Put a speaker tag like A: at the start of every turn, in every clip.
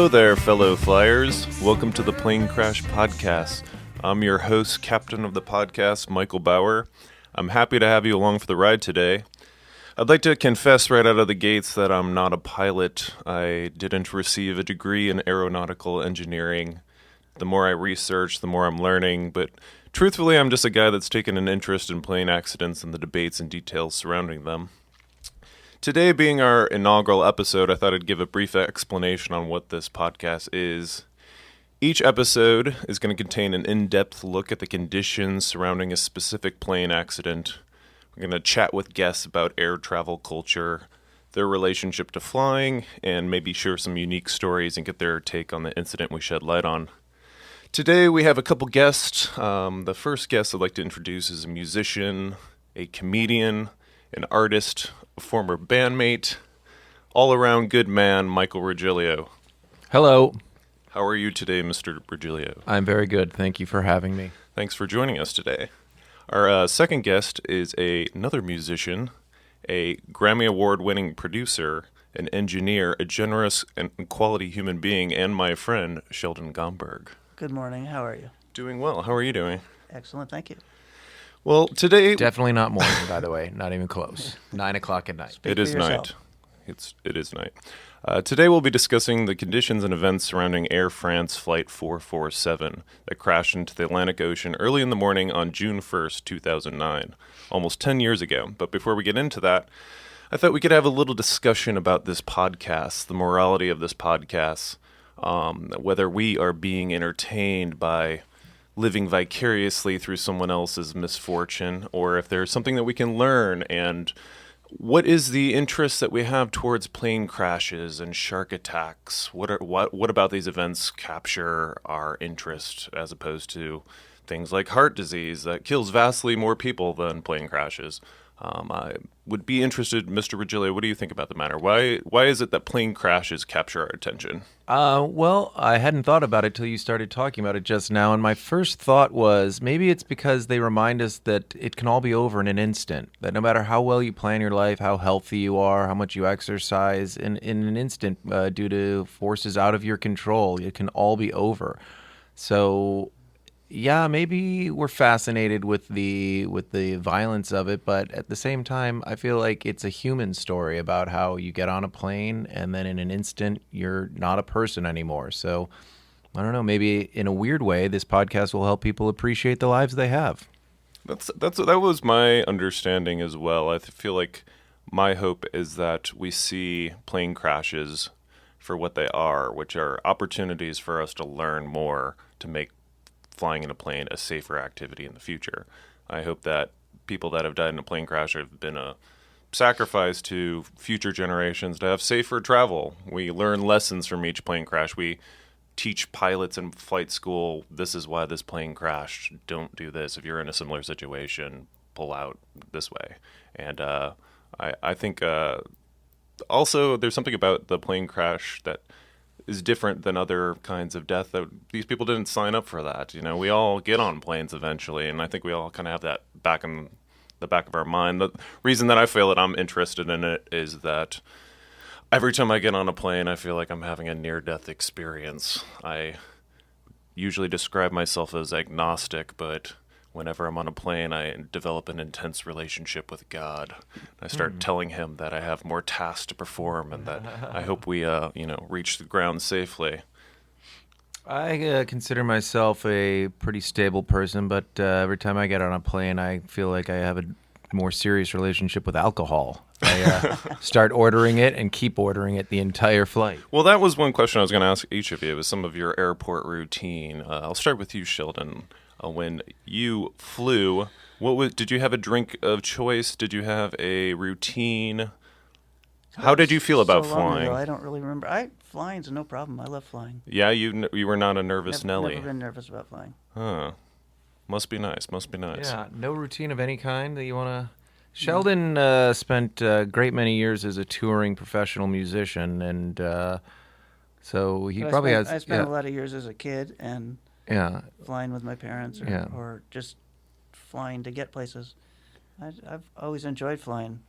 A: Hello there, fellow flyers. Welcome to the Plane Crash Podcast. I'm your host, captain of the podcast, Michael Bauer. I'm happy to have you along for the ride today. I'd like to confess right out of the gates that I'm not a pilot. I didn't receive a degree in aeronautical engineering. The more I research, the more I'm learning, but truthfully, I'm just a guy that's taken an interest in plane accidents and the debates and details surrounding them. Today being our inaugural episode, I thought I'd give a brief explanation on what this podcast is. Each episode is going to contain an in-depth look at the conditions surrounding a specific plane accident. We're going to chat with guests about air travel culture, their relationship to flying, and maybe share some unique stories and get their take on the incident we shed light on. Today we have a couple guests. The first guest I'd like to introduce is a musician, a comedian, an artist, a former bandmate, all-around good man, Michael Regilio.
B: Hello.
A: How are you today, Mr. Regilio?
B: I'm very good. Thank you for having me.
A: Thanks for joining us today. Our second guest is another musician, a Grammy Award-winning producer, an engineer, a generous and quality human being, and my friend, Sheldon Gomberg.
C: Good morning. How are you?
A: Doing well. How are you doing?
C: Excellent. Thank you.
A: Well, today...
B: Definitely not morning, by the way. Not even close. 9 o'clock at night.
C: Speak
A: It
C: for
A: is
C: yourself.
A: night. It is night. Today we'll be discussing the conditions and events surrounding Air France Flight 447 that crashed into the Atlantic Ocean early in the morning on June 1st, 2009, almost 10 years ago. But before we get into that, I thought we could have a little discussion about this podcast, the morality of this podcast, whether we are being entertained by living vicariously through someone else's misfortune, or if there's something that we can learn, and what is the interest that we have towards plane crashes and shark attacks? What about these events capture our interest as opposed to things like heart disease that kills vastly more people than plane crashes? I would be interested, Mr. Regilio, what do you think about the matter? Why is it that plane crashes capture our attention?
B: Well, I hadn't thought about it till you started talking about it just now, and my first thought was maybe it's because they remind us that it can all be over in an instant, that no matter how well you plan your life, how healthy you are, how much you exercise, in an instant, due to forces out of your control, it can all be over. So... yeah, maybe we're fascinated with the violence of it, but at the same time, I feel like it's a human story about how you get on a plane and then in an instant you're not a person anymore. So I don't know, maybe in a weird way, this podcast will help people appreciate the lives they have.
A: That was my understanding as well. I feel like my hope is that we see plane crashes for what they are, which are opportunities for us to learn more to make flying in a plane a safer activity in the future. I hope that people that have died in a plane crash have been a sacrifice to future generations to have safer travel. We learn lessons from each plane crash. We teach pilots in flight school, this is why this plane crashed. Don't do this. If you're in a similar situation, pull out this way. And I think also there's something about the plane crash that is different than other kinds of death, that these people didn't sign up for that. You know, we all get on planes eventually, and I think we all kind of have that back in the back of our mind. The reason that I feel that I'm interested in it is that every time I get on a plane, I feel like I'm having a near-death experience. I usually describe myself as agnostic, but whenever I'm on a plane, I develop an intense relationship with God. I start telling him that I have more tasks to perform and that I hope we, reach the ground safely.
B: I consider myself a pretty stable person, but every time I get on a plane, I feel like I have a more serious relationship with alcohol. I start ordering it and keep ordering it the entire flight.
A: Well, that was one question I was going to ask each of you, was some of your airport routine. I'll start with you, Sheldon. When you flew, did you have a drink of choice? Did you have a routine? How did you feel about
C: so long
A: flying?
C: ago, I don't really remember. Flying's no problem. I love flying.
A: Yeah, you were not a nervous Nelly.
C: Never been nervous about flying.
A: Huh. Must be nice.
B: Yeah, no routine of any kind that you want to... Sheldon spent a great many years as a touring professional musician, and so he probably has...
C: I spent a lot of years as a kid and flying with my parents or just flying to get places. I've always enjoyed flying.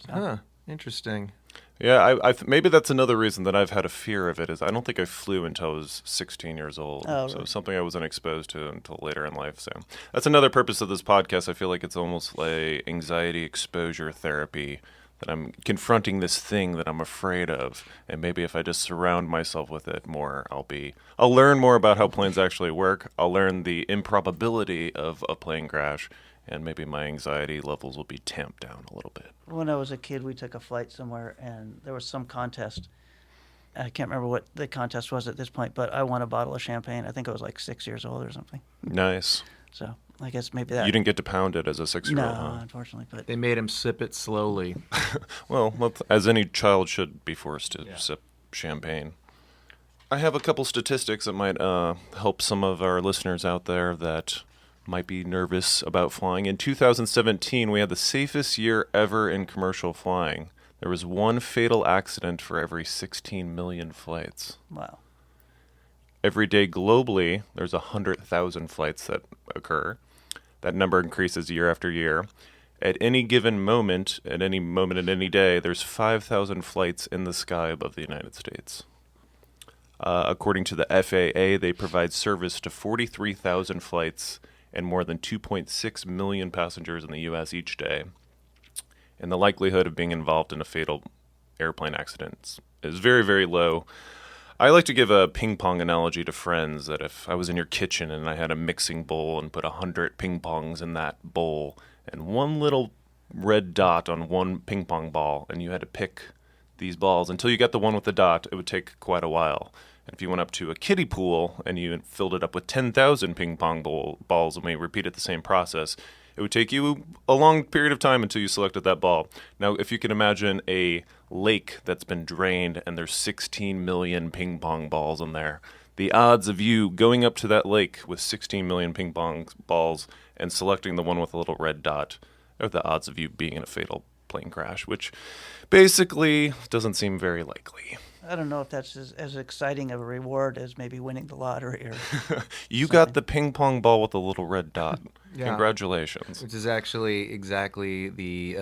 C: So.
B: Huh, interesting.
A: Yeah, maybe that's another reason that I've had a fear of it, is I don't think I flew until I was 16 years old.
C: Oh,
A: so
C: right.
A: something I wasn't exposed to until later in life. So that's another purpose of this podcast. I feel like it's almost like anxiety exposure therapy, that I'm confronting this thing that I'm afraid of. And maybe if I just surround myself with it more, I'll learn more about how planes actually work. I'll learn the improbability of a plane crash, and maybe my anxiety levels will be tamped down a little bit.
C: When I was a kid, we took a flight somewhere, and there was some contest. I can't remember what the contest was at this point, but I won a bottle of champagne. I think I was like 6 years old or something.
A: Nice.
C: So I guess maybe that.
A: You didn't get to pound it as a 6-year-old,
C: No,
A: huh?
C: unfortunately. But
B: They made him sip it slowly.
A: Well, as any child should be forced to sip champagne. I have a couple statistics that might help some of our listeners out there that might be nervous about flying. In 2017, we had the safest year ever in commercial flying. There was one fatal accident for every 16 million flights.
C: wow.
A: Every day globally, there's 100,000 flights that occur. That number increases year after year. At any given moment, at any day, there's 5,000 flights in the sky above the United States. According to the FAA, they provide service to 43,000 flights and more than 2.6 million passengers in the U.S. each day. And the likelihood of being involved in a fatal airplane accident is very, very low. I like to give a ping pong analogy to friends, that if I was in your kitchen and I had a mixing bowl and put 100 ping pongs in that bowl and one little red dot on one ping pong ball, and you had to pick these balls until you got the one with the dot, it would take quite a while. And if you went up to a kiddie pool and you filled it up with 10,000 ping pong balls and we repeated the same process, it would take you a long period of time until you selected that ball. Now, if you can imagine a lake that's been drained and there's 16 million ping pong balls in there, the odds of you going up to that lake with 16 million ping pong balls and selecting the one with a little red dot are the odds of you being in a fatal plane crash, which basically doesn't seem very likely.
C: I don't know if that's as exciting of a reward as maybe winning the lottery or
A: You
C: something.
A: got the ping pong ball with the little red dot.
B: Yeah.
A: Congratulations.
B: Which is actually exactly the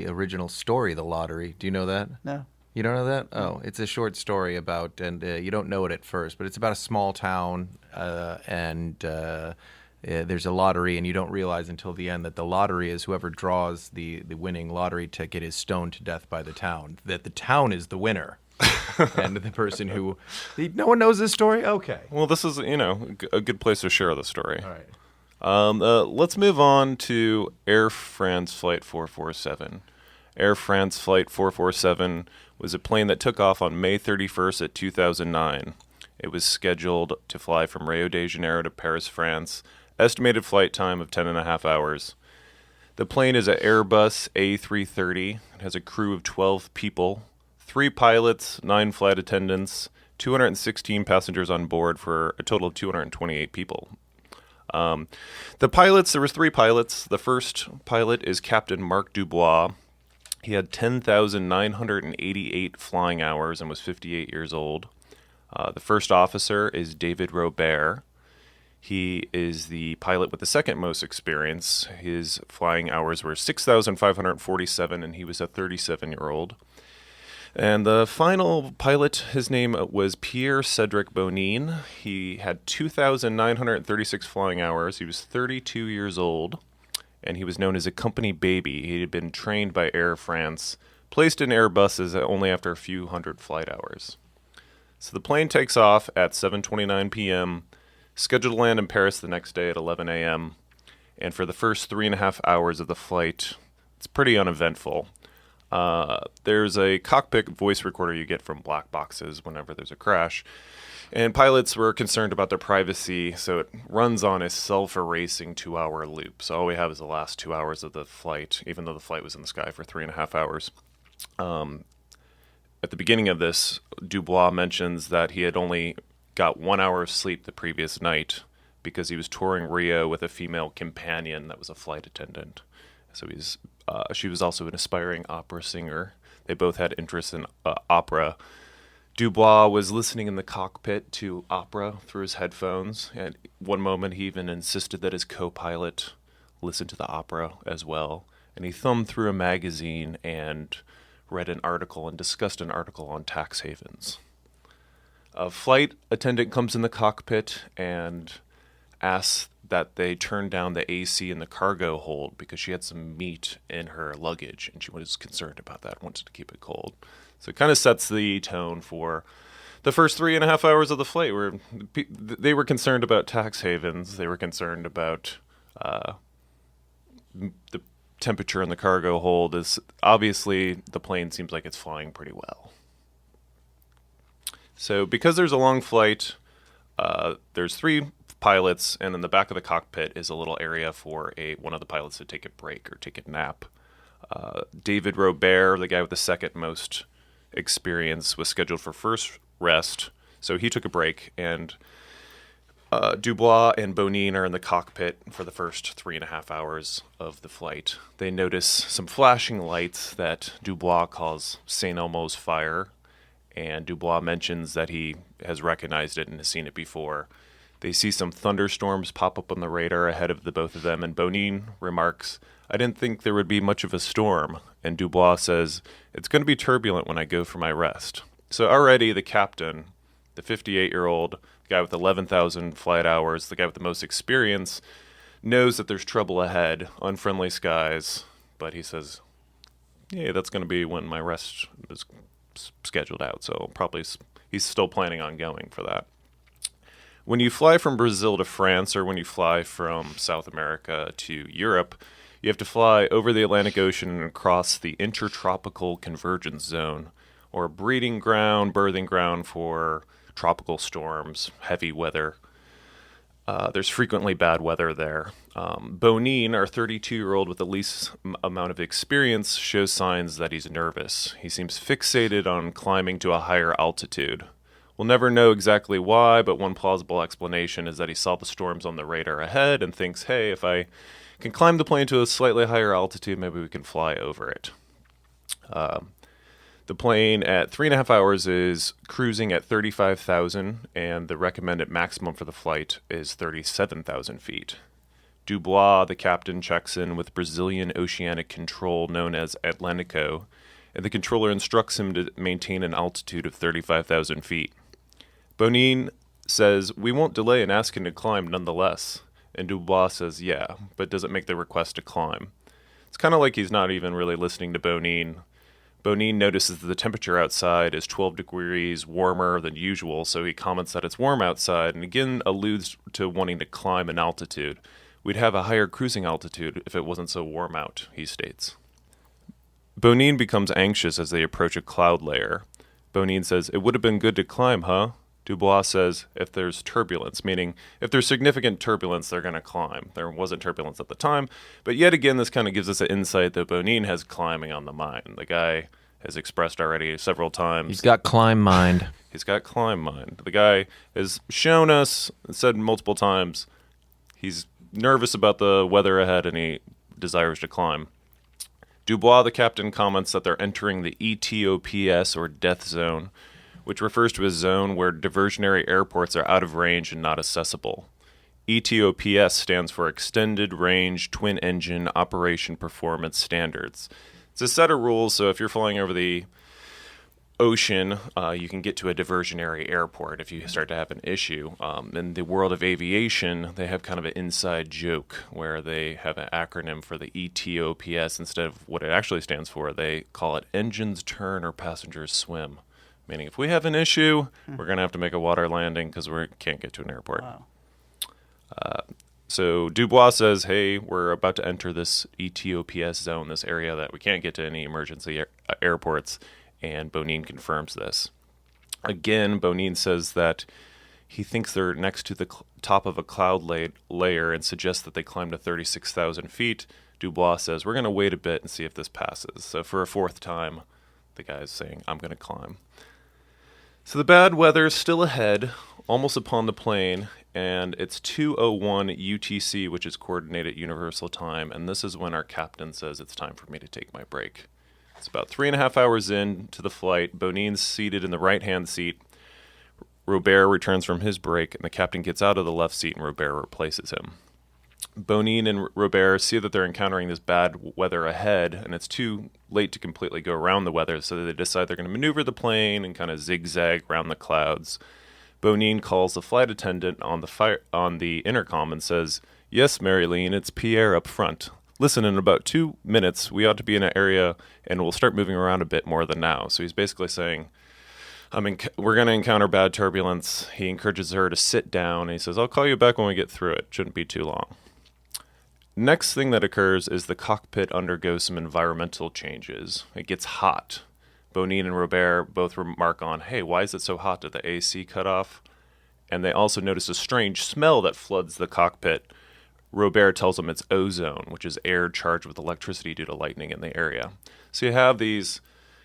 B: original story, The Lottery. Do you know that?
C: No.
B: You don't know that? Oh, it's a short story about, and you don't know it at first, but it's about a small town, and there's a lottery, and you don't realize until the end that the lottery is whoever draws the winning lottery ticket is stoned to death by the town. That the town is the winner. And the person who... No one knows this story? Okay.
A: Well, this is, a good place to share the story.
B: All right.
A: Let's move on to Air France Flight 447. Air France Flight 447 was a plane that took off on May 31st at 2009. It was scheduled to fly from Rio de Janeiro to Paris, France. Estimated flight time of 10.5 hours. The plane is an Airbus A330. It has a crew of 12 people, 3 pilots, 9 flight attendants, 216 passengers on board for a total of 228 people. The pilots, there was 3 pilots. The first pilot is Captain Marc Dubois. He had 10,988 flying hours and was 58 years old. The first officer is David Robert. He is the pilot with the second most experience. His flying hours were 6,547, and he was a 37-year-old. And the final pilot, his name was Pierre Cedric Bonin. He had 2,936 flying hours. He was 32 years old, and he was known as a company baby. He had been trained by Air France, placed in Airbuses only after a few hundred flight hours. So the plane takes off at 7:29 p.m., scheduled to land in Paris the next day at 11 a.m., and for the first 3.5 hours of the flight, it's pretty uneventful. There's a cockpit voice recorder you get from black boxes whenever there's a crash, and pilots were concerned about their privacy, so it runs on a self-erasing 2-hour loop. So all we have is the last 2 hours of the flight, even though the flight was in the sky for 3.5 hours. At the beginning of this, Dubois mentions that he had only got 1 hour of sleep the previous night because he was touring Rio with a female companion that was a flight attendant. So she was also an aspiring opera singer. They both had interests in opera. Dubois was listening in the cockpit to opera through his headphones. And one moment he even insisted that his co-pilot listen to the opera as well. And he thumbed through a magazine and read an article and discussed an article on tax havens. A flight attendant comes in the cockpit and asks that they turn down the AC in the cargo hold because she had some meat in her luggage and she was concerned about that, wanted to keep it cold. So it kind of sets the tone for the first 3.5 hours of the flight, where they were concerned about tax havens. They were concerned about the temperature in the cargo hold. Is obviously the plane seems like it's flying pretty well. So because there's a long flight, there's 3 pilots, and in the back of the cockpit is a little area for one of the pilots to take a break or take a nap. David Robert, the guy with the second most experience, was scheduled for first rest, so he took a break, and Dubois and Bonin are in the cockpit for the first 3.5 hours of the flight. They notice some flashing lights that Dubois calls St. Elmo's fire, and Dubois mentions that he has recognized it and has seen it before. They see some thunderstorms pop up on the radar ahead of the both of them, and Bonin remarks, "I didn't think there would be much of a storm." And Dubois says, "It's going to be turbulent when I go for my rest." So already the captain, the 58-year-old, the guy with 11,000 flight hours, the guy with the most experience, knows that there's trouble ahead, unfriendly skies, but he says, yeah, that's going to be when my rest is scheduled out, so probably he's still planning on going for that. When you fly from Brazil to France, or when you fly from South America to Europe, you have to fly over the Atlantic Ocean and across the Intertropical Convergence Zone, or breeding ground, birthing ground for tropical storms, heavy weather. There's frequently bad weather there. Bonin, our 32-year-old with the least amount of experience, shows signs that he's nervous. He seems fixated on climbing to a higher altitude. We'll never know exactly why, but one plausible explanation is that he saw the storms on the radar ahead and thinks, hey, if I can climb the plane to a slightly higher altitude, maybe we can fly over it. The plane at 3.5 hours is cruising at 35,000, and the recommended maximum for the flight is 37,000 feet. Dubois, the captain, checks in with Brazilian Oceanic Control, known as Atlantico, and the controller instructs him to maintain an altitude of 35,000 feet. Bonin says, "We won't delay in asking to climb nonetheless." And Dubois says, yeah, but doesn't make the request to climb. It's kind of like he's not even really listening to Bonin. Bonin notices that the temperature outside is 12 degrees warmer than usual, so he comments that it's warm outside and again alludes to wanting to climb an altitude. We'd have a higher cruising altitude if it wasn't so warm out, he states. Bonin becomes anxious as they approach a cloud layer. Bonin says, "It would have been good to climb, huh?" Dubois says, if there's turbulence, meaning if there's significant turbulence, they're going to climb. There wasn't turbulence at the time, but yet again, this kind of gives us an insight that Bonin has climbing on the mind. The guy has expressed already several times.
B: He's got climb mind.
A: He's got climb mind. The guy has shown us, said multiple times, he's nervous about the weather ahead and he desires to climb. Dubois, the captain, comments that they're entering the ETOPS, or death zone, which refers to a zone where diversionary airports are out of range and not accessible. ETOPS stands for Extended Range Twin Engine Operation Performance Standards. It's a set of rules, so if you're flying over the ocean, you can get to a diversionary airport if you start to have an issue. In the world of aviation, they have kind of an inside joke where they have an acronym for the ETOPS. Instead of what it actually stands for, they call it Engines Turn or Passengers Swim. Meaning if we have an issue, we're going to have to make a water landing because we can't get to an airport.
C: Wow.
A: So Dubois says, hey, we're about to enter this ETOPS zone, this area that we can't get to any emergency airports, and Bonin confirms this. Again, Bonin says that he thinks they're next to the top of a cloud layer and suggests that they climb to 36,000 feet. Dubois says, we're going to wait a bit and see if this passes. So for a fourth time, the guy's saying, I'm going to climb. So the bad weather is still ahead, almost upon the plane, and it's 2:01 UTC, which is Coordinated Universal Time, and this is when our captain says it's time for me to take my break. It's about 3.5 hours into the flight. Bonin's seated in the right-hand seat. Robert returns from his break, and the captain gets out of the left seat, and Robert replaces him. Bonin and Robert see that they're encountering this bad weather ahead, and it's too late to completely go around the weather, so they decide they're going to maneuver the plane and kind of zigzag around the clouds. Bonin calls the flight attendant on the intercom and says, "Yes, Marilene, it's Pierre up front. Listen, in about 2 minutes, we ought to be in an area, and we'll start moving around a bit more than now." So he's basically saying, we're going to encounter bad turbulence. He encourages her to sit down, and he says, "I'll call you back when we get through it. Shouldn't be too long." Next thing that occurs is the cockpit undergoes some environmental changes. It gets hot. Bonin and Robert both remark on, "Hey, why is it so hot? Did the AC cut off?" And they also notice a strange smell that floods the cockpit. Robert tells them it's ozone, which is air charged with electricity due to lightning in the area. So you have these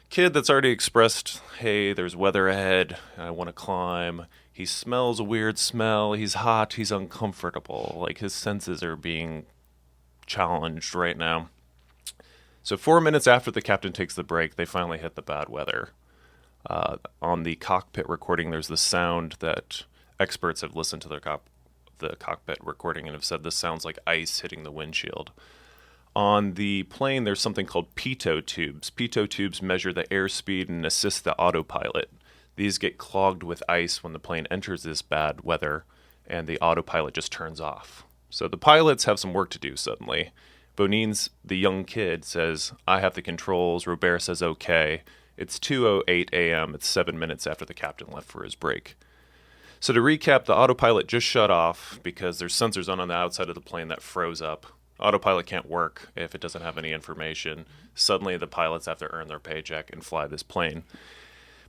A: kid that's already expressed, "Hey, there's weather ahead. I want to climb." He smells a weird smell. He's hot. He's uncomfortable. Like his senses are being challenged right now. So 4 minutes after the captain takes the break, they finally hit the bad weather. On the cockpit recording, there's the sound that experts have listened to the cockpit recording and have said this sounds like ice hitting the windshield. On the plane, there's something called pitot tubes. Pitot tubes measure the airspeed and assist the autopilot. These get clogged with ice when the plane enters this bad weather, and the autopilot just turns off. So the pilots have some work to do suddenly. Bonin's, the young kid, says, "I have the controls." Robert says, "Okay." It's 2:08 a.m. It's 7 minutes after the captain left for his break. So to recap, the autopilot just shut off because there's sensors on the outside of the plane that froze up. Autopilot can't work if it doesn't have any information. Suddenly the pilots have to earn their paycheck and fly this plane.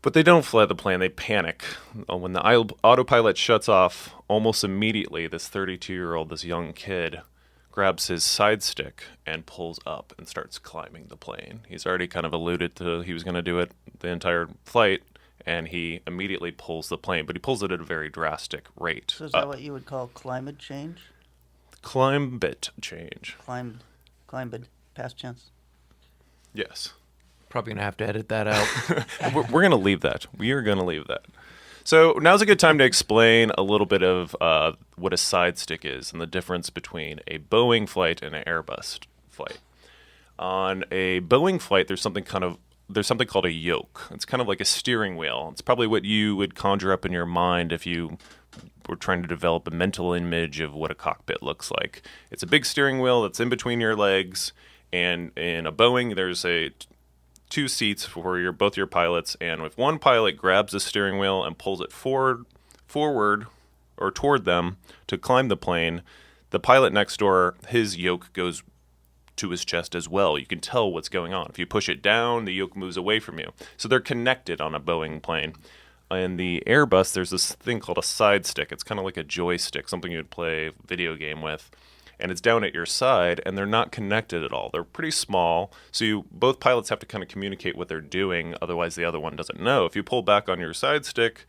A: But they don't fly the plane, they panic. When the autopilot shuts off, almost immediately, this 32-year-old, this young kid, grabs his side stick and pulls up and starts climbing the plane. He's already kind of alluded to he was going to do it the entire flight, and he immediately pulls the plane, but he pulls it at a very drastic rate.
C: So is that what you would call climate change?
A: Climate change.
C: Climbed, past tense.
A: Yes.
B: Probably going to have to edit that out.
A: We're going to leave that. We are going to leave that. So now's a good time to explain a little bit of what a side stick is and the difference between a Boeing flight and an Airbus flight. On a Boeing flight, there's something called a yoke. It's kind of like a steering wheel. It's probably what you would conjure up in your mind if you were trying to develop a mental image of what a cockpit looks like. It's a big steering wheel that's in between your legs, and in a Boeing, there's two seats for both your pilots, and if one pilot grabs the steering wheel and pulls it forward or toward them to climb the plane, the pilot next door, his yoke goes to his chest as well. You can tell what's going on. If you push it down, the yoke moves away from you. So they're connected on a Boeing plane. In the Airbus, there's this thing called a side stick. It's kind of like a joystick, something you would play a video game with. And it's down at your side, and they're not connected at all. They're pretty small, so both pilots have to kind of communicate what they're doing, otherwise the other one doesn't know. If you pull back on your side stick,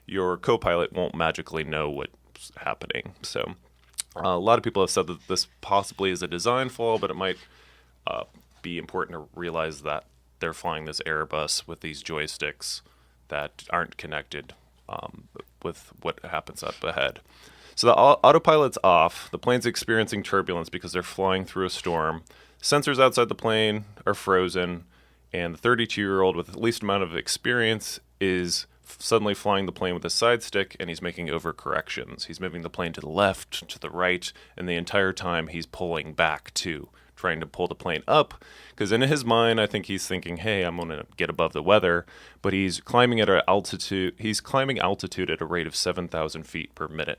A: your co-pilot won't magically know what's happening. So a lot of people have said that this possibly is a design flaw, but it might be important to realize that they're flying this Airbus with these joysticks that aren't connected with what happens up ahead. So the autopilot's off, the plane's experiencing turbulence because they're flying through a storm, sensors outside the plane are frozen, and the 32-year-old with the least amount of experience is suddenly flying the plane with a side stick, and he's making overcorrections. He's moving the plane to the left, to the right, and the entire time he's pulling back too, trying to pull the plane up, because in his mind, I think he's thinking, hey, I'm going to get above the weather, but he's climbing at an altitude, at a rate of 7,000 feet per minute.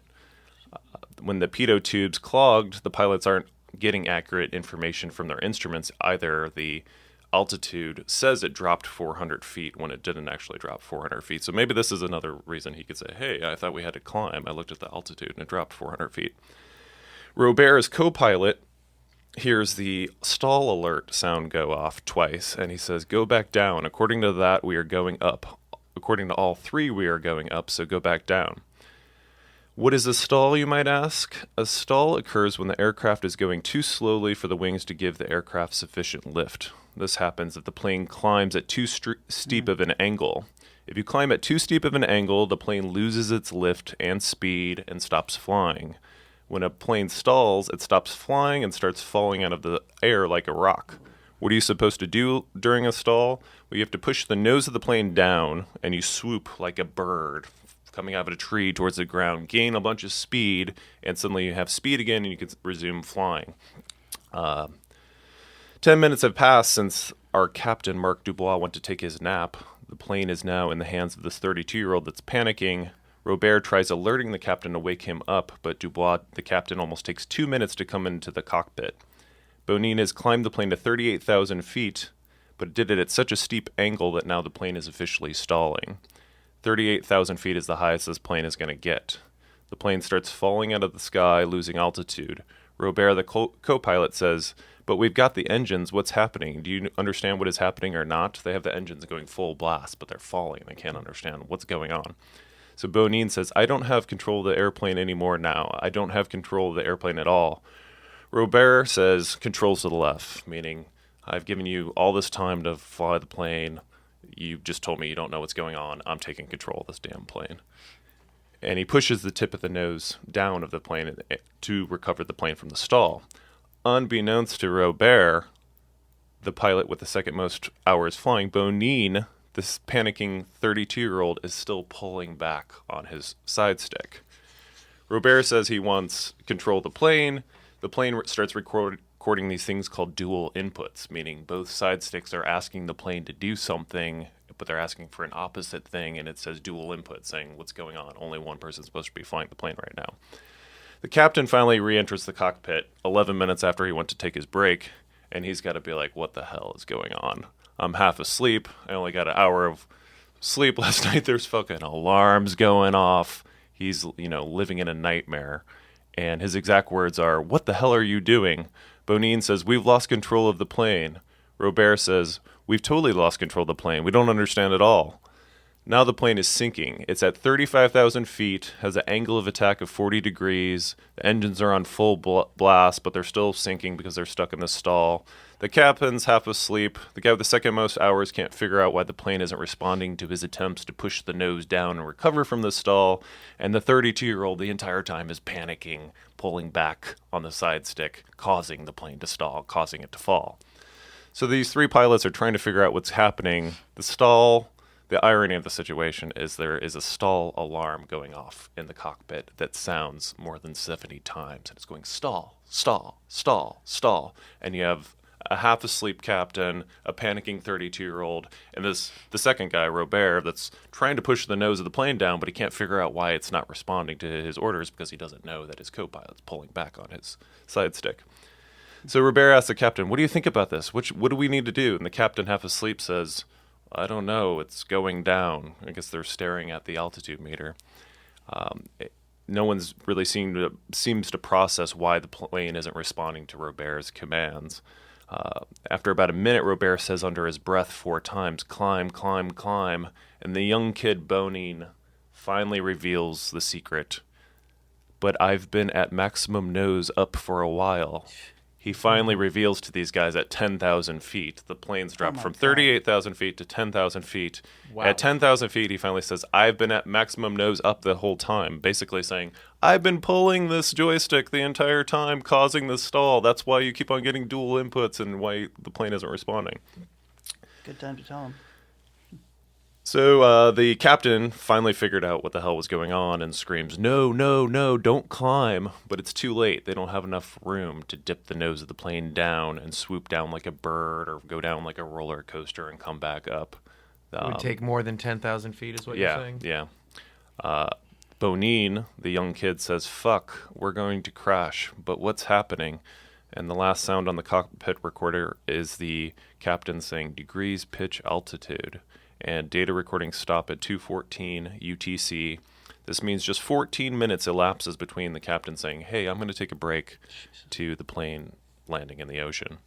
A: When the pitot tubes clogged, the pilots aren't getting accurate information from their instruments. Either the altitude says it dropped 400 feet when it didn't actually drop 400 feet. So maybe this is another reason he could say, hey, I thought we had to climb. I looked at the altitude and it dropped 400 feet. Robert's co-pilot hears the stall alert sound go off twice, and he says, go back down. According to that, we are going up. According to all three, we are going up, so go back down. What is a stall, you might ask? A stall occurs when the aircraft is going too slowly for the wings to give the aircraft sufficient lift. This happens if the plane climbs at too steep of an angle. If you climb at too steep of an angle, the plane loses its lift and speed and stops flying. When a plane stalls, it stops flying and starts falling out of the air like a rock. What are you supposed to do during a stall? Well, you have to push the nose of the plane down, and you swoop like a bird coming out of a tree towards the ground, gain a bunch of speed, and suddenly you have speed again, and you can resume flying. 10 minutes have passed since our captain, Marc Dubois, went to take his nap. The plane is now in the hands of this 32-year-old that's panicking. Robert tries alerting the captain to wake him up, but Dubois, the captain, almost takes 2 minutes to come into the cockpit. Bonin has climbed the plane to 38,000 feet, but did it at such a steep angle that now the plane is officially stalling. 38,000 feet is the highest this plane is going to get. The plane starts falling out of the sky, losing altitude. Robert, the co-pilot, says, "But we've got the engines. What's happening? Do you understand what is happening or not?" They have the engines going full blast, but they're falling. They can't understand what's going on. So Bonin says, "I don't have control of the airplane anymore now. I don't have control of the airplane at all." Robert says, "Controls to the left," meaning, I've given you all this time to fly the plane. You just told me you don't know what's going on. I'm taking control of this damn plane. And he pushes the tip of the nose down of the plane to recover the plane from the stall. Unbeknownst to Robert, the pilot with the second most hours flying, Bonin, this panicking 32-year-old, is still pulling back on his side stick. Robert says he wants control of the plane. The plane starts recording these things called dual inputs, meaning both side sticks are asking the plane to do something, but they're asking for an opposite thing, and it says dual input, saying what's going on. Only one person's supposed to be flying the plane right now. The captain finally re-enters the cockpit 11 minutes after he went to take his break, and he's got to be like, what the hell is going on? I'm half asleep. I only got an hour of sleep last night. There's fucking alarms going off. He's, living in a nightmare. And his exact words are, "What the hell are you doing?" Bonin says, "We've lost control of the plane." Robert says, "We've totally lost control of the plane. We don't understand at all." Now the plane is sinking. It's at 35,000 feet, has an angle of attack of 40 degrees. The engines are on full blast, but they're still sinking because they're stuck in the stall. The captain's half asleep. The guy with the second most hours can't figure out why the plane isn't responding to his attempts to push the nose down and recover from the stall. And the 32-year-old the entire time is panicking, pulling back on the side stick, causing the plane to stall, causing it to fall. So these three pilots are trying to figure out what's happening. The irony of the situation is there is a stall alarm going off in the cockpit that sounds more than 70 times. And it's going stall, stall, stall, stall. And you have a half-asleep captain, a panicking 32-year-old, and the second guy, Robert, that's trying to push the nose of the plane down, but he can't figure out why it's not responding to his orders because he doesn't know that his co-pilot's pulling back on his side stick. So Robert asks the captain, "What do you think about this? What do we need to do?" And the captain, half asleep, says, "I don't know. It's going down." I guess they're staring at the altitude meter. No one's really seems to process why the plane isn't responding to Robert's commands. After about a minute, Robert says under his breath 4 times, "Climb, climb, climb." And the young kid, Bonin, finally reveals the secret. "But I've been at maximum nose up for a while." He finally reveals to these guys at 10,000 feet. The plane's dropped from 38,000 feet to 10,000 feet. Wow. At 10,000 feet, he finally says, "I've been at maximum nose up the whole time," basically saying, "I've been pulling this joystick the entire time, causing this stall. That's why you keep on getting dual inputs and why the plane isn't responding."
C: Good time to tell him.
A: So the captain finally figured out what the hell was going on and screams, "No, no, no, don't climb." But it's too late. They don't have enough room to dip the nose of the plane down and swoop down like a bird or go down like a roller coaster and come back up.
B: It would take more than 10,000 feet is what you're saying?
A: Yeah. Bonin, the young kid, says, "Fuck, we're going to crash. But what's happening?" And the last sound on the cockpit recorder is the captain saying, "Degrees, pitch, altitude." And data recordings stop at 2:14 UTC. This means just 14 minutes elapses between the captain saying, "Hey, I'm going to take a break," to the plane landing in the ocean.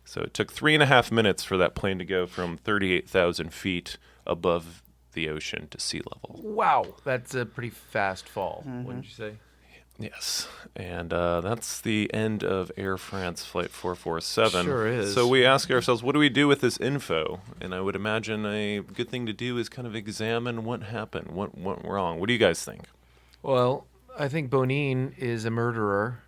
A: So it took 3.5 minutes for that plane to go from 38,000 feet above the ocean to sea level.
B: Wow, that's a pretty fast fall, wouldn't you say?
A: Yes, and that's the end of Air France Flight 447.
B: Sure is.
A: So we ask ourselves, what do we do with this info? And I would imagine a good thing to do is kind of examine what happened, what went wrong. What do you guys think?
B: Well, I think Bonin is a murderer.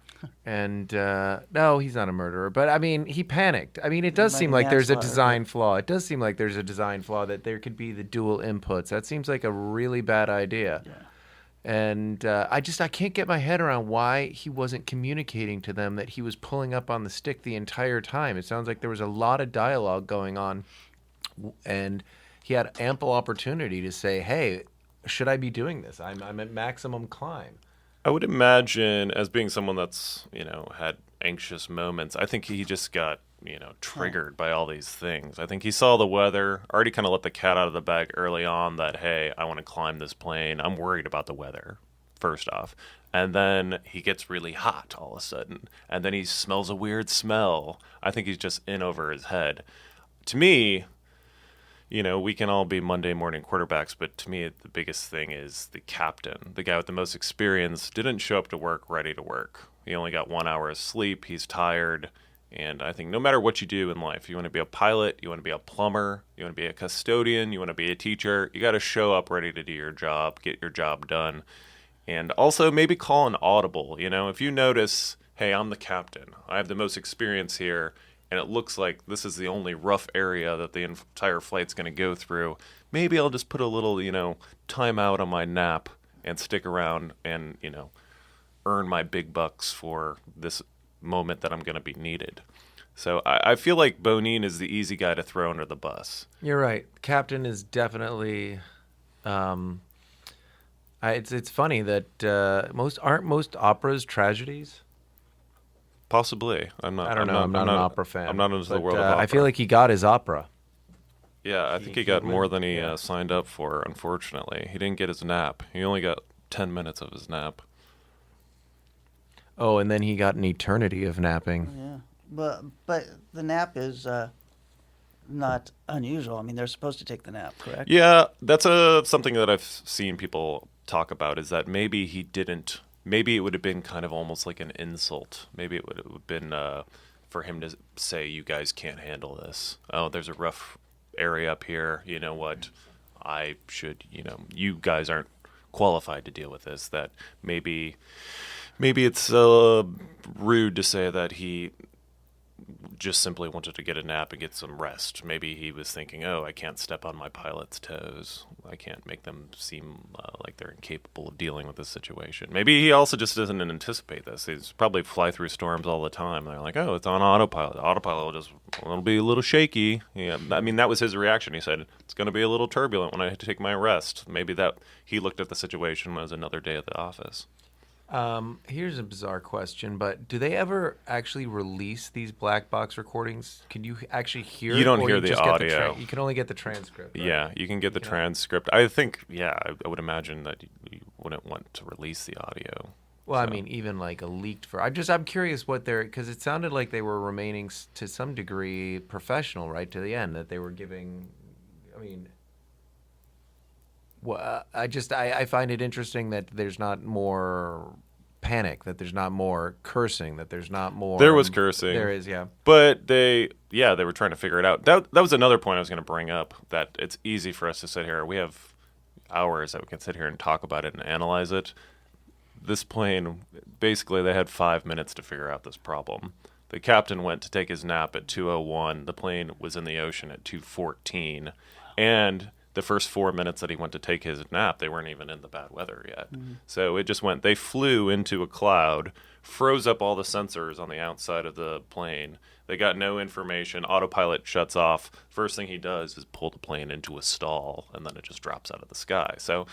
B: And no, he's not a murderer. But I mean, he panicked. I mean, it does
C: Might
B: seem
C: be
B: like there's a
C: manslaughter,
B: design flaw. It does seem like there's a design flaw that there could be the dual inputs. That seems like a really bad idea.
C: Yeah.
B: And I can't get my head around why he wasn't communicating to them that he was pulling up on the stick the entire time. It sounds like there was a lot of dialogue going on, and he had ample opportunity to say, "Hey, should I be doing this? I'm at maximum climb."
A: I would imagine, as being someone that's, had anxious moments, I think he just got, triggered by all these things. I think he saw the weather, already kind of let the cat out of the bag early on that, hey, I want to climb this plane. I'm worried about the weather, first off. And then he gets really hot all of a sudden. And then he smells a weird smell. I think he's just in over his head. To me, we can all be Monday morning quarterbacks, but to me, the biggest thing is the captain, the guy with the most experience, didn't show up to work ready to work. He only got 1 hour of sleep. He's tired. And I think no matter what you do in life, you want to be a pilot, you want to be a plumber, you want to be a custodian, you want to be a teacher, you got to show up ready to do your job, get your job done. And also maybe call an audible. If you notice, hey, I'm the captain, I have the most experience here, and it looks like this is the only rough area that the entire flight's going to go through, maybe I'll just put a little, time out on my nap and stick around and, earn my big bucks for this moment that I'm going to be needed. So I feel like Bonin is the easy guy to throw under the bus.
B: You're right. Captain is definitely... it's funny that most operas tragedies?
A: Possibly. I'm not
B: an opera fan.
A: I'm not into the world of opera.
B: I feel like he got his opera.
A: Yeah, I think he got more than he signed up for, unfortunately. He didn't get his nap. He only got 10 minutes of his nap.
B: Oh, and then he got an eternity of napping.
C: Yeah. But the nap is not unusual. I mean, they're supposed to take the nap, correct?
A: Yeah, that's something that I've seen people talk about, is that maybe he didn't. Maybe it would have been kind of almost like an insult. Maybe it would have been for him to say, you guys can't handle this. Oh, there's a rough area up here. You know what? I should, you guys aren't qualified to deal with this. That maybe it's rude to say that he just simply wanted to get a nap and get some rest. Maybe he was thinking, I can't step on my pilot's toes. I can't make them seem like they're incapable of dealing with this situation. Maybe he also just doesn't anticipate this. He's probably fly through storms all the time. They're like, it's on autopilot. Autopilot will be a little shaky. Yeah, I mean, that was his reaction. He said, it's going to be a little turbulent when I take my rest. Maybe that he looked at the situation as another day at the office.
B: Here's a bizarre question, but do they ever actually release these black box recordings? Can you actually hear it?
A: You don't
B: or
A: hear
B: you
A: the
B: just
A: audio.
B: you can only get the transcript, right?
A: Yeah, you can get the transcript. I think, I would imagine that you wouldn't want to release the audio.
B: Well, I mean, even like a leaked I'm curious what because it sounded like they were remaining to some degree professional, right, to the end, that they were giving, well, I find it interesting that there's not more panic, that there's not more cursing, that there's not more...
A: There was cursing.
B: There is, yeah.
A: But they were trying to figure it out. That was another point I was going to bring up, that it's easy for us to sit here. We have hours that we can sit here and talk about it and analyze it. This plane, basically, they had 5 minutes to figure out this problem. The captain went to take his nap at 2:01. The plane was in the ocean at 2:14. And the first 4 minutes that he went to take his nap, they weren't even in the bad weather yet. Mm-hmm. So it just went, they flew into a cloud, froze up all the sensors on the outside of the plane. They got no information. Autopilot shuts off. First thing he does is pull the plane into a stall, and then it just drops out of the sky. So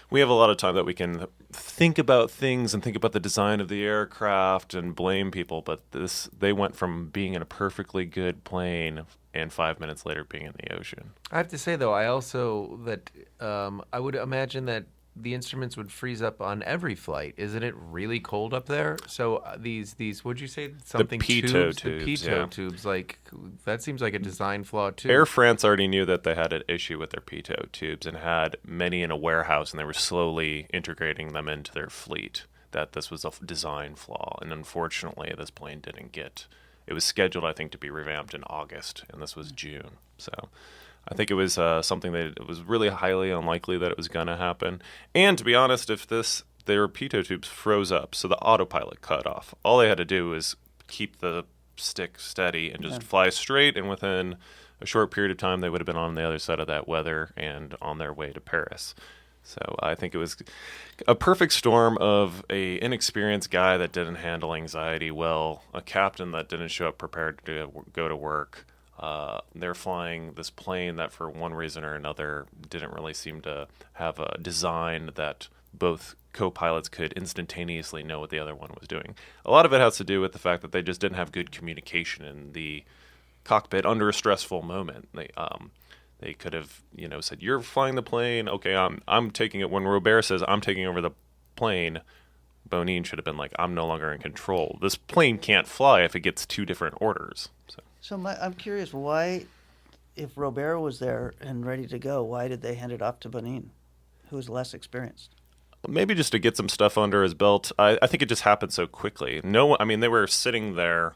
A: we have a lot of time that we can think about things and think about the design of the aircraft and blame people, but they went from being in a perfectly good plane and 5 minutes later being in the ocean.
B: I have to say, though, I would imagine that the instruments would freeze up on every flight. Isn't it really cold up there? So these what'd you say? Something
A: the pitot tubes.
B: The pitot tubes, like, that seems like a design flaw too.
A: Air France already knew that they had an issue with their pitot tubes and had many in a warehouse, and they were slowly integrating them into their fleet. That this was a design flaw, and unfortunately, this plane didn't get. It was scheduled, I think, to be revamped in August, and this was June. So I think it was something that it was really highly unlikely that it was going to happen. And to be honest, if this their pitot tubes froze up, so the autopilot cut off. All they had to do was keep the stick steady and just fly straight, and within a short period of time, they would have been on the other side of that weather and on their way to Paris. So I think it was a perfect storm of a inexperienced guy that didn't handle anxiety well, a captain that didn't show up prepared to go to work. They're flying this plane that for one reason or another didn't really seem to have a design that both co-pilots could instantaneously know what the other one was doing. A lot of it has to do with the fact that they just didn't have good communication in the cockpit under a stressful moment. They could have, said, "You're flying the plane. Okay, I'm taking it." When Robert says, "I'm taking over the plane," Bonin should have been like, "I'm no longer in control. This plane can't fly if it gets two different orders."
C: So I'm curious, why, if Robert was there and ready to go, why did they hand it off to Bonin, who was less experienced?
A: Maybe just to get some stuff under his belt. I think it just happened so quickly. They were sitting there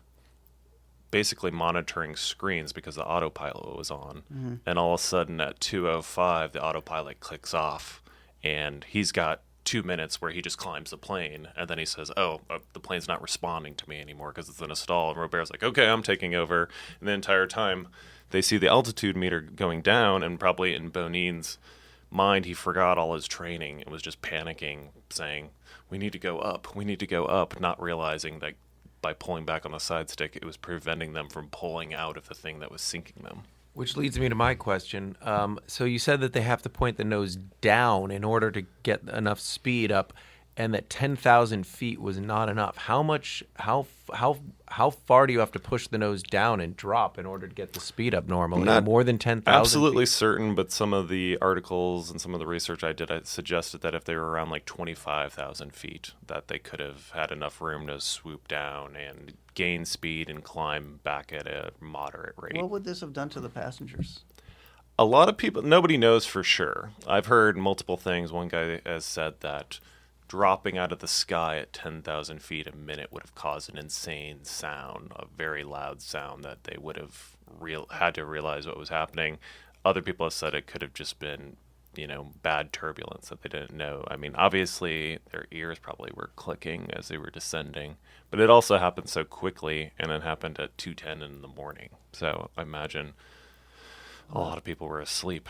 A: basically monitoring screens because the autopilot was on. Mm-hmm. And all of a sudden at 2:05, the autopilot clicks off, and he's got 2 minutes where he just climbs the plane, and then he says, the plane's not responding to me anymore because it's in a stall. And Robert's like, "Okay, I'm taking over." And the entire time, they see the altitude meter going down, and probably in Bonin's mind, he forgot all his training and was just panicking, saying, we need to go up, not realizing that by pulling back on the side stick, it was preventing them from pulling out of the thing that was sinking them.
B: Which leads me to my question. So you said that they have to point the nose down in order to get enough speed up, and that 10,000 feet was not enough. How far do you have to push the nose down and drop in order to get the speed up normally?
A: Not
B: more than 10,000
A: absolutely
B: feet?
A: Certain, but some of the articles and some of the research I did, I suggested that if they were around like 25,000 feet, that they could have had enough room to swoop down and gain speed and climb back at a moderate rate.
C: What would this have done to the passengers?
A: A lot of people, nobody knows for sure. I've heard multiple things. One guy has said that dropping out of the sky at 10,000 feet a minute would have caused an insane sound, a very loud sound that they would have had to realize what was happening. Other people have said it could have just been, bad turbulence that they didn't know. I mean, obviously, their ears probably were clicking as they were descending, but it also happened so quickly, and it happened at 2:10 in the morning. So I imagine a lot of people were asleep.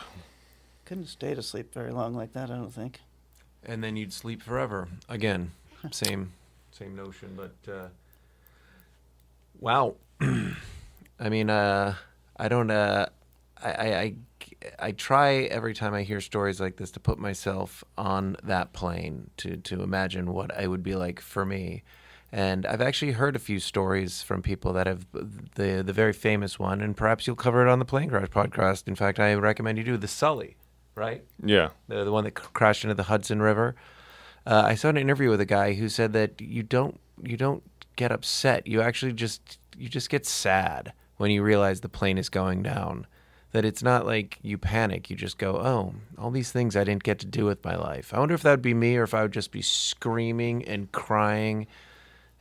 C: Couldn't stay to sleep very long like that, I don't think.
B: And then you'd sleep forever. Again, same notion, but wow. I mean, I don't. I try every time I hear stories like this to put myself on that plane to imagine what it would be like for me. And I've actually heard a few stories from people that have the very famous one, and perhaps you'll cover it on the Plane Crash podcast. In fact, I recommend you do the Sully. Right?
A: Yeah.
B: The one that crashed into the Hudson River. I saw an interview with a guy who said that you don't get upset. You actually just get sad when you realize the plane is going down. That it's not like you panic. You just go, "Oh, all these things I didn't get to do with my life." I wonder if that would be me, or if I would just be screaming and crying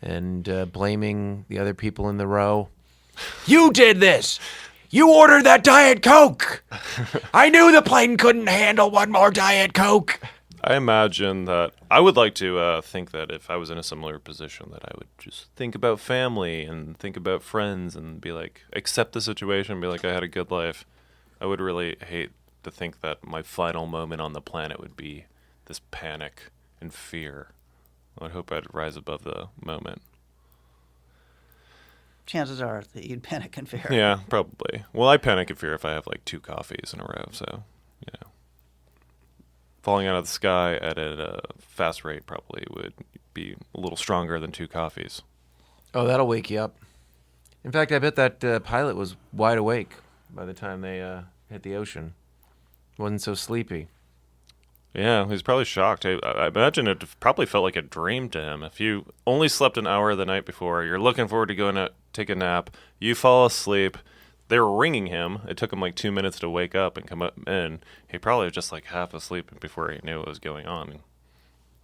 B: and blaming the other people in the row. You did this! You ordered that Diet Coke! I knew the plane couldn't handle one more Diet Coke!
A: I imagine that I would like to think that if I was in a similar position, that I would just think about family and think about friends and be like, accept the situation and be like, I had a good life. I would really hate to think that my final moment on the planet would be this panic and fear. I would hope I'd rise above the moment.
C: Chances are that you'd panic and fear.
A: Yeah, probably. Well, I panic and fear if I have like 2 coffees in a row, so, falling out of the sky at a fast rate probably would be a little stronger than 2 coffees.
B: Oh, that'll wake you up. In fact, I bet that pilot was wide awake by the time they hit the ocean. Wasn't so sleepy.
A: Yeah, he was probably shocked. I imagine it probably felt like a dream to him. If you only slept an hour the night before, you're looking forward to going to take a nap, you fall asleep, they were ringing him. It took him like 2 minutes to wake up and come up in. He probably was just like half asleep before he knew what was going on.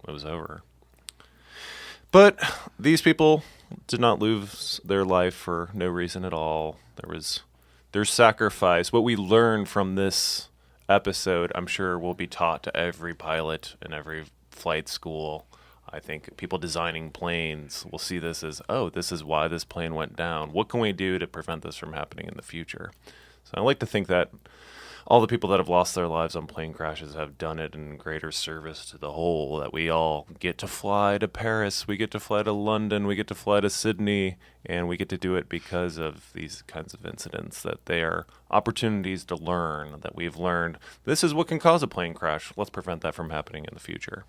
A: It was over. But these people did not lose their life for no reason at all. There was their sacrifice. What we learned from this episode, I'm sure, will be taught to every pilot in every flight school. I think people designing planes will see this as, oh, this is why this plane went down. What can we do to prevent this from happening in the future? So I like to think that all the people that have lost their lives on plane crashes have done it in greater service to the whole, that we all get to fly to Paris, we get to fly to London, we get to fly to Sydney, and we get to do it because of these kinds of incidents, that they are opportunities to learn, that we've learned this is what can cause a plane crash. Let's prevent that from happening in the future.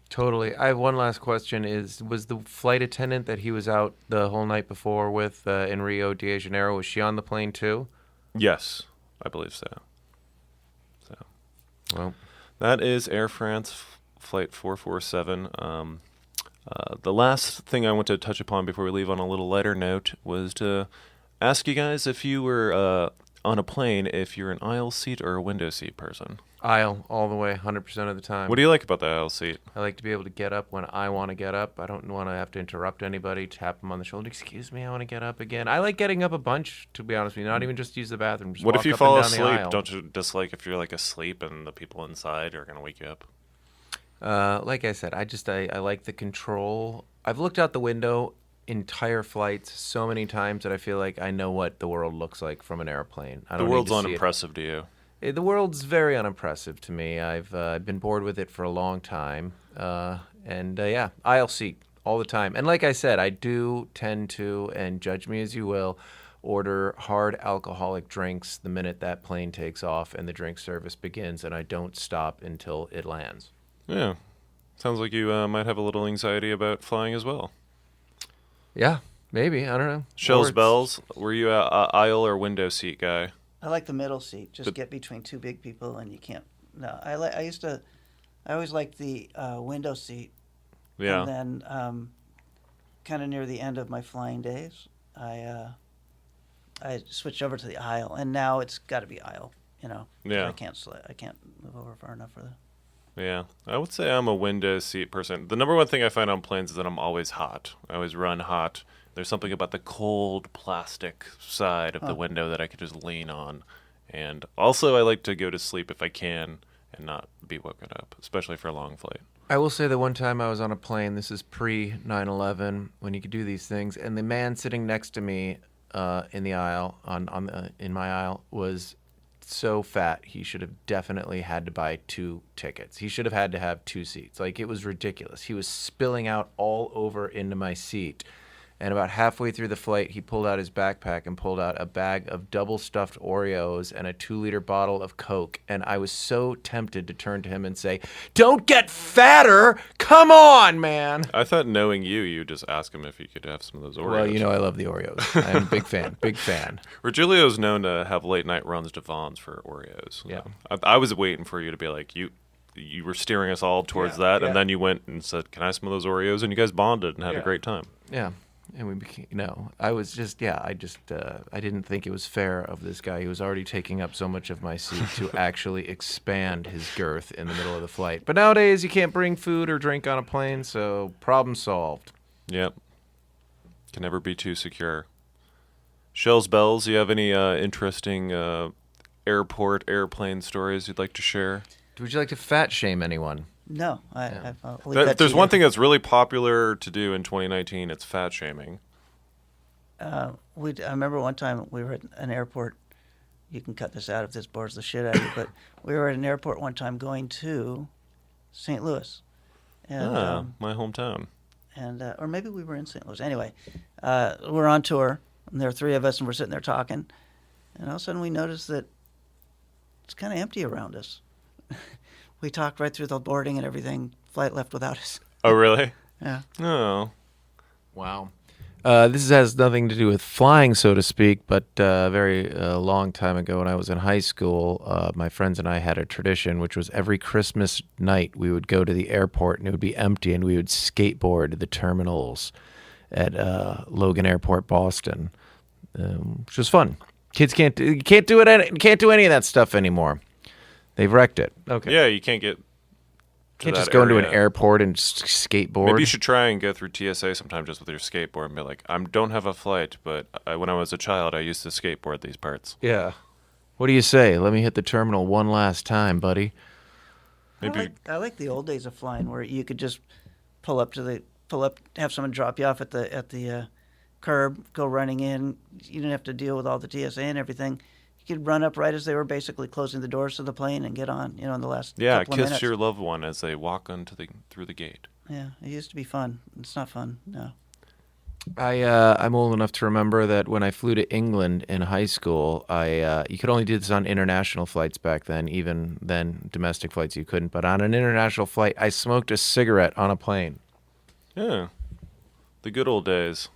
B: Totally. I have one last question. Was the flight attendant that he was out the whole night before with in Rio de Janeiro, was she on the plane too?
A: Yes, I believe so.
B: Well,
A: that is Air France Flight 447. The last thing I want to touch upon before we leave on a little lighter note was to ask you guys if you were on a plane, if you're an aisle seat or a window seat person.
B: aisle all the way, 100% of the time.
A: What do you like about the aisle seat?
B: I like to be able to get up when I want to get up. I don't want to have to interrupt anybody, tap them on the shoulder. Excuse me, I want to get up again. I like getting up a bunch, to be honest with you. Not even just use the bathroom. Just
A: What
B: walk
A: if you
B: up
A: fall
B: and down the
A: asleep?
B: aisle.
A: Don't you dislike if you're like asleep and the people inside are going to wake you up?
B: Like I said, I like the control. I've looked out the window entire flights so many times that I feel like I know what the world looks like from an airplane. I
A: The
B: don't need
A: world's
B: to see it.
A: unimpressive to you.
B: The world's very unimpressive to me. I've been bored with it for a long time. Yeah, aisle seat all the time. And like I said, I do tend to, and judge me as you will, order hard alcoholic drinks the minute that plane takes off and the drink service begins, and I don't stop until it lands.
A: Yeah. Sounds like you might have a little anxiety about flying as well.
B: Yeah, maybe. I don't know.
A: Shells
B: Or
A: bells, were you a aisle or window seat guy?
C: I like the middle seat. Just get between two big people, and you can't. No, I always liked the window seat.
A: Yeah.
C: And then, kind of near the end of my flying days, I switched over to the aisle, and now it's got to be aisle. You know. 'Cause
A: Yeah.
C: I can't move over far enough for that.
A: Yeah, I would say I'm a window seat person. The number one thing I find on planes is that I'm always hot. I always run hot. There's something about the cold plastic side of the window that I could just lean on. And also, I like to go to sleep if I can and not be woken up, especially for a long flight.
B: I will say that one time I was on a plane, this is pre-9/11, when you could do these things, and the man sitting next to me in the aisle, in my aisle, was so fat he should have definitely had to buy 2 tickets. He should have had to have 2 seats. Like, it was ridiculous. He was spilling out all over into my seat. And about halfway through the flight, he pulled out his backpack and pulled out a bag of double-stuffed Oreos and a 2-liter bottle of Coke. And I was so tempted to turn to him and say, "Don't get fatter! Come on, man!"
A: I thought knowing you just ask him if he could have some of those Oreos.
B: Well, you know I love the Oreos. I'm a big fan. Big fan.
A: Regilio's known to have late-night runs to Vaughn's for Oreos.
B: Yeah.
A: I was waiting for you to be like, you were steering us all towards that, and then you went and said, "Can I have some of those Oreos?" And you guys bonded and had a great time.
B: Yeah. And we became, I was just, I didn't think it was fair of this guy. He was already taking up so much of my seat to actually expand his girth in the middle of the flight. But nowadays, you can't bring food or drink on a plane, so problem solved.
A: Yep. Can never be too secure. Shells bells, you have any interesting airplane stories you'd like to share?
B: Would you like to fat shame anyone?
C: No, I'll leave that to
A: There's
C: you.
A: one thing that's really popular to do in 2019. It's fat shaming.
C: I remember one time we were at an airport. You can cut this out if this bores the shit out of you, but we were at an airport one time going to St. Louis. And,
A: My hometown.
C: or maybe we were in St. Louis. Anyway, we're on tour, and there are 3 of us, and we're sitting there talking, and all of a sudden we noticed that it's kind of empty around us. We talked right through the boarding and everything. Flight left without us.
A: Oh, really?
C: Yeah.
A: Oh.
B: Wow. This has nothing to do with flying, so to speak, but a very long time ago when I was in high school, my friends and I had a tradition, which was every Christmas night we would go to the airport and it would be empty, and we would skateboard to the terminals at Logan Airport, Boston, which was fun. Kids can't do any of that stuff anymore. They've wrecked it. Okay.
A: Yeah, you can't get to
B: Can't
A: that
B: just go into an
A: area.
B: airport and skateboard.
A: Maybe you should try and go through TSA sometime just with your skateboard and be like, I don't have a flight, but when I was a child, I used to skateboard these parts.
B: Yeah. What do you say? Let me hit the terminal one last time, buddy.
A: Maybe.
C: I like the old days of flying where you could just have someone drop you off at the curb, go running in. You didn't have to deal with all the TSA and everything. You could run up right as they were basically closing the doors to the plane and get on. In the last couple of minutes.
A: Kiss your loved one as they walk through the gate.
C: Yeah, it used to be fun. It's not fun now.
B: I'm old enough to remember that when I flew to England in high school, you could only do this on international flights back then. Even then, domestic flights you couldn't. But on an international flight, I smoked a cigarette on a plane.
A: Yeah, the good old days.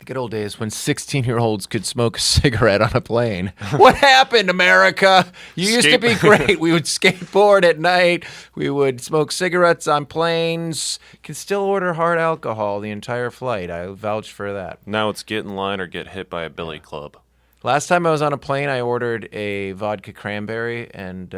B: The good old days when 16-year-olds could smoke a cigarette on a plane. What happened, America? You used to be great. We would skateboard at night. We would smoke cigarettes on planes. Could still order hard alcohol the entire flight. I vouch for that.
A: Now it's get in line or get hit by a billy club.
B: Last time I was on a plane, I ordered a vodka cranberry, and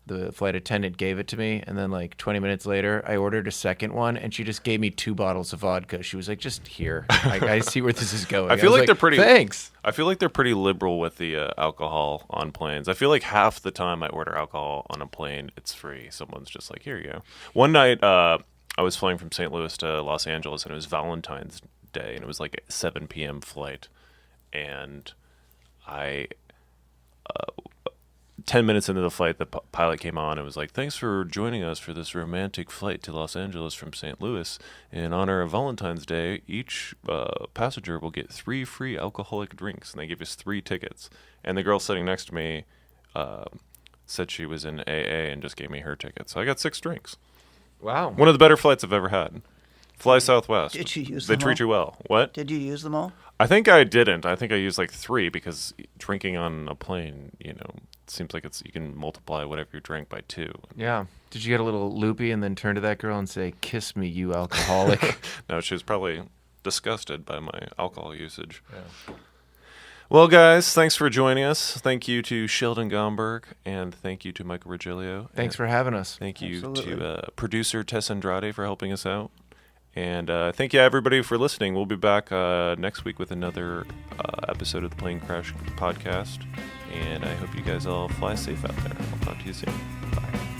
B: the flight attendant gave it to me. And then like 20 minutes later, I ordered a second one, and she just gave me 2 bottles of vodka. She was like, just here. I see where this is going.
A: I feel like they're pretty...
B: Thanks.
A: I feel like they're pretty liberal with the alcohol on planes. I feel like half the time I order alcohol on a plane, it's free. Someone's just like, here you go. One night, I was flying from St. Louis to Los Angeles, and it was Valentine's Day, and it was like a 7 p.m. flight. And 10 minutes into the flight, the pilot came on and was like, thanks for joining us for this romantic flight to Los Angeles from St. Louis. In honor of Valentine's Day, each passenger will get 3 free alcoholic drinks. And they give us 3 tickets. And the girl sitting next to me said she was in AA and just gave me her ticket. So I got 6 drinks.
B: Wow.
A: One of the better flights I've ever had. Fly Southwest.
C: Did you use them
A: They treat you well. What?
C: Did you use them all?
A: I think I didn't. I think I used like 3 because drinking on a plane, it seems like you can multiply whatever you drink by 2.
B: Yeah. Did you get a little loopy and then turn to that girl and say, kiss me, you alcoholic?
A: No, she was probably disgusted by my alcohol usage.
B: Yeah.
A: Well, guys, thanks for joining us. Thank you to Sheldon Gomberg, and thank you to Michael Regilio.
B: Thanks for having us.
A: Thank you
C: Absolutely.
A: to producer Tess Andrade for helping us out. And thank you, everybody, for listening. We'll be back next week with another episode of the Plane Crash Podcast. And I hope you guys all fly safe out there. I'll talk to you soon. Bye.